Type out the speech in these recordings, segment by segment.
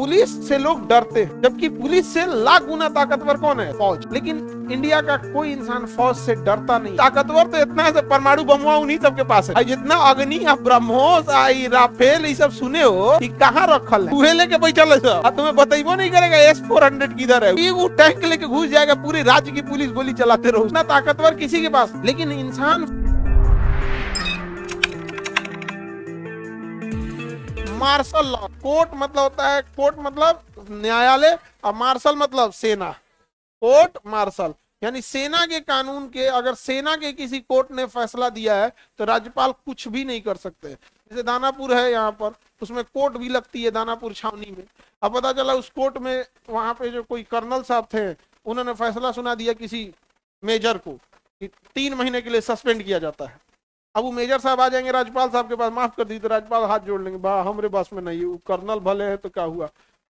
Police से लोग डरते हैं, जबकि पुलिस से लाख गुना ताकतवर कौन है? फौज। लेकिन इंडिया का कोई इंसान फौज से डरता नहीं। ताकतवर तो इतना है, परमाणु बम उन्हीं सबके पास है। जितना अग्नि, ब्रह्मोस, राफेल, ये सब सुने हो कि कहाँ रखल है, उहे लेके बैठल है। तुम्हें बताइबो नहीं करेगा S-400 किधर है। वो टैंक लेके घुस जाएगा, पूरे राज्य की पुलिस गोली चलाते रहो। इतना ताकतवर किसी के पास। लेकिन इंसान मार्शल लॉ, कोर्ट मतलब होता है, कोर्ट मतलब न्यायालय, और मार्शल मतलब सेना। कोर्ट मार्शल यानी सेना के कानून के, अगर सेना के किसी कोर्ट ने फैसला दिया है तो राज्यपाल कुछ भी नहीं कर सकते। जैसे दानापुर है यहाँ पर, उसमें कोर्ट भी लगती है दानापुर छावनी में। अब पता चला उस कोर्ट में वहां पे जो कोई कर्नल साहब थे, उन्होंने फैसला सुना दिया किसी मेजर को कि 3 महीने के लिए सस्पेंड किया जाता है। अब वो मेजर साहब आ जाएंगे राज्यपाल साहब के पास, माफ कर दी, तो राज्यपाल हाथ जोड़ लेंगे, बा हमरे बस में नहीं, वो कर्नल भले है तो क्या हुआ,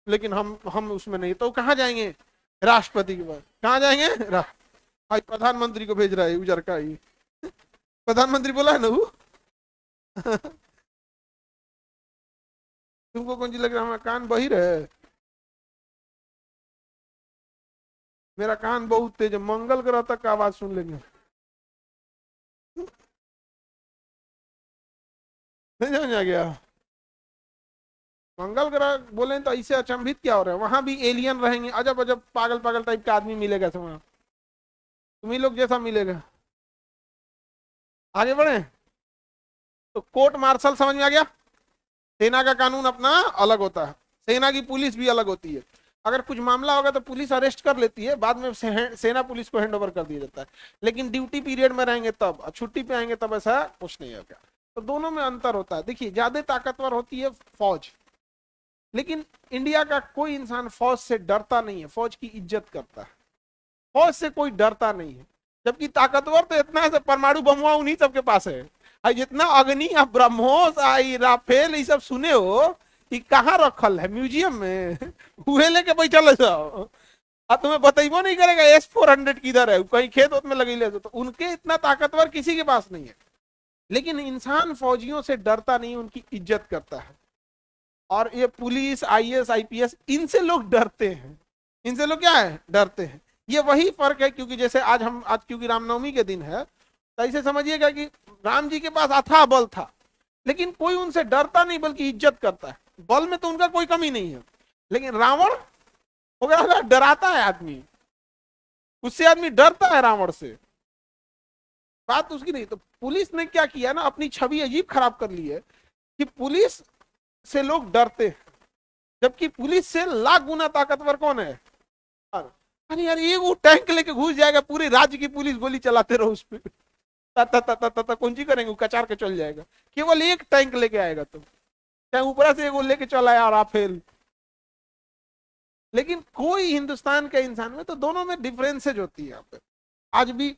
लेकिन हम उसमें नहीं। तो कहाँ जाएंगे? राष्ट्रपति के पास। कहाँ जाएंगे? भाई प्रधानमंत्री को भेज रहा है उजर का ही। प्रधानमंत्री बोला है ना वो। तुमको कौन सी लग रहा है? हमारा कान बहिर है, मेरा कान बहुत तेज है, मंगल ग्रह तक का आवाज सुन लेंगे। नहीं समझ आ गया? मंगल ग्रह बोले तो ऐसे अचंभित क्या हो रहा है? वहां भी एलियन रहेंगे, अजब अजब पागल पागल टाइप का आदमी मिलेगा वहां, तुम्ही लोग जैसा मिलेगा। आगे बढ़े तो कोर्ट मार्शल समझ में आ गया। सेना का कानून अपना अलग होता है, सेना की पुलिस भी अलग होती है। अगर कुछ मामला होगा तो पुलिस अरेस्ट कर लेती है, बाद में सेना पुलिस को हैंड ओवर कर दिया जाता है। लेकिन ड्यूटी पीरियड में रहेंगे तब, छुट्टी पे आएंगे तब ऐसा कुछ नहीं होगा। तो दोनों में अंतर होता है। देखिए, ज्यादा ताकतवर होती है फौज, लेकिन इंडिया का कोई इंसान फौज से डरता नहीं है, फौज की इज्जत करता है। फौज से कोई डरता नहीं है, जबकि ताकतवर तो इतना है, परमाणु बम उन्हीं सबके पास है। जितना अग्नि, ब्रह्मोस, राफेल, ये सब सुने हो कि कहाँ रखल है? म्यूजियम में। उहे लेके बैठल है सब। तुम्हें बताइबो नहीं करेगा S-400 किधर है, कहीं खेत वोत में लगी ले। तो उनके इतना ताकतवर किसी के पास नहीं है। लेकिन इंसान फौजियों से डरता नहीं, उनकी इज्जत करता है। और ये पुलिस, IAS, IPS, इनसे लोग डरते हैं। इनसे लोग क्या है? डरते हैं। ये वही फर्क है, क्योंकि जैसे आज क्योंकि रामनवमी के दिन है, तो ऐसे समझिएगा कि राम जी के पास अथाह बल था, लेकिन कोई उनसे डरता नहीं, बल्कि इज्जत करता है। बल में तो उनका कोई कमी नहीं है। लेकिन रावण वगैरह डराता है आदमी, उससे आदमी डरता है रावण से, बात उसकी नहीं। तो पुलिस ने क्या किया ना, अपनी छवि अजीब खराब कर ली है कि पुलिस से लोग डरते हैं, जबकि पुलिस से लाख गुना ताकतवर कौन है? अरे यार, ये वो टैंक लेके घुस जाएगा, पूरे राज्य की पुलिस गोली चलाते रहो उस पर, कौन सी करेंगे, कचार के चल जाएगा। केवल एक टैंक लेके आएगा, तो चाहे ऊपर से वो लेके चला है राफेल। लेकिन कोई हिंदुस्तान के इंसान में तो दोनों में डिफरेंसेज होती है। यहाँ पे आज भी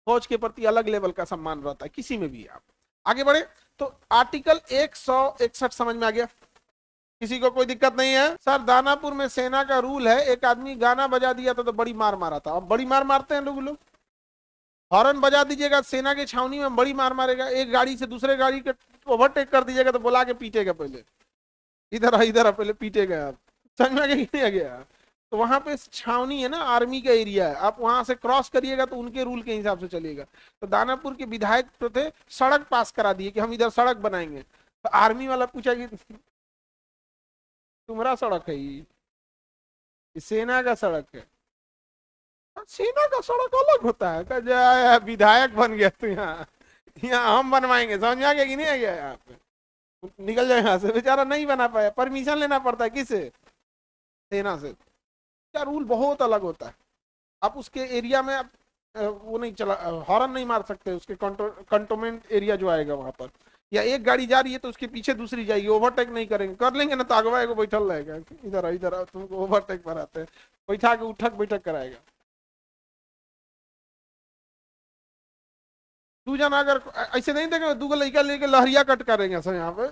फौज के प्रति अलग लेवल का सम्मान रहता है, किसी में भी। आप आगे बढ़े तो आर्टिकल 161 समझ में आ गया? किसी को कोई दिक्कत नहीं है? सर, दानापुर में सेना का रूल है, एक आदमी गाना बजा दिया था तो बड़ी मार मारा था। अब बड़ी मार मारते हैं लोग हॉर्न बजा दीजिएगा सेना की छावनी में, बड़ी मार मारेगा। एक गाड़ी से दूसरे गाड़ी के ओवरटेक कर दीजिएगा तो बुला के पीटेगा, पहले इधर पहले पीटेगा। आप समझ में आ गया कि नहीं आ गया? तो वहां पे छावनी है ना, आर्मी का एरिया है, आप वहां से क्रॉस करिएगा तो उनके रूल के हिसाब से चलिएगा। तो दानापुर के विधायक तो थे, सड़क पास करा दिए कि हम इधर सड़क बनाएंगे। तो आर्मी वाला पूछा कि तुम्हारा सड़क है ये सेना का सड़क है? सेना का सड़क अलग होता है। विधायक बन गया तो यहाँ हम बनवाएंगे। समझ में आ गया कि नहीं आ गया? यहाँ पे निकल जाए यहाँ से। बेचारा नहीं बना पाया, परमिशन लेना पड़ता है किसे? सेना से। क्या रूल बहुत अलग होता है। आप उसके एरिया में आप वो नहीं चला, हॉर्न नहीं मार सकते, उसके कंटोनमेंट एरिया जो आएगा वहां पर। या एक गाड़ी जा रही है तो उसके पीछे दूसरी जाएगी, ओवरटेक नहीं करेंगे। कर लेंगे ना तो अगवा को बैठल रहेगा, इधर तुमको ओवरटेक पर आते हैं, बैठा के उठक बैठक कराएगा। दू जना अगर ऐसे नहीं देंगे, दूगो लड़का लेके लहरिया कट करेंगे सर। यहाँ पे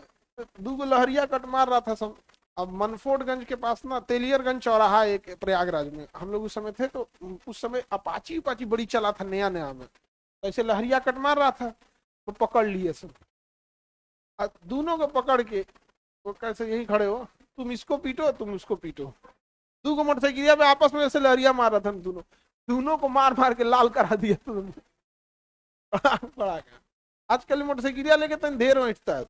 दूगो लहरिया कट मार रहा था सब। अब मनफोर्डगंज के पास ना तेलियरगंज चौराहा एक प्रयागराज में, हम लोग उस समय थे, तो उस समय अपाची उपाची बड़ी चला था नया नया में। तो ऐसे लहरिया कट मार रहा था, तो पकड़ लिए सब। दोनों को पकड़ के वो कैसे यही खड़े हो, तुम इसको पीटो तुम उसको पीटो। दो को मोटरसाइकिल पे आपस में ऐसे लहरिया मार रहा था, दोनों दोनों को मार मार के लाल करा दिया तुमने। बड़ा आजकल मोटरसाइकिल लेके तन देर में इठता है।